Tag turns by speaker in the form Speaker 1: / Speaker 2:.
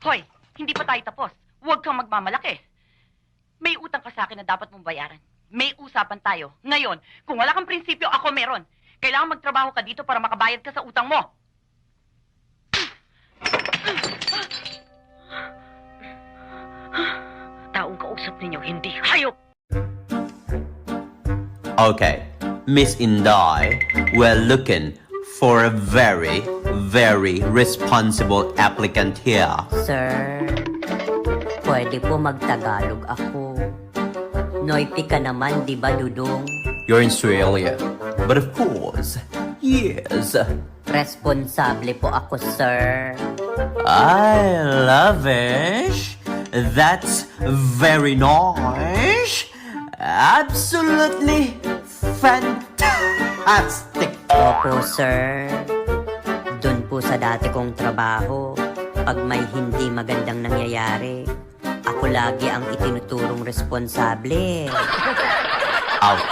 Speaker 1: Hoy, hindi pa tayo tapos. Huwag kang magmamalaki. May utang ka sa akin na dapat mong bayaran. May usapan tayo. Ngayon, kung wala kang prinsipyo, ako meron. Kailangan magtrabaho ka dito para makabayad ka sa utang mo. Taong kausap ninyo, hindi hayop!
Speaker 2: Okay, Miss Inday, we're looking for a very, very responsible applicant here.
Speaker 3: Sir, pwede po magtagalog ako. Noipi ka naman, di ba, Dudong?
Speaker 2: You're in Australia. But of course, yes.
Speaker 3: Responsable po ako, sir.
Speaker 2: I love it. That's very nice. Absolutely fantastic.
Speaker 3: Opo, sir. Doon po sa dati kong trabaho, pag may hindi magandang nangyayari, ako lagi ang itinuturong responsable.
Speaker 2: Out.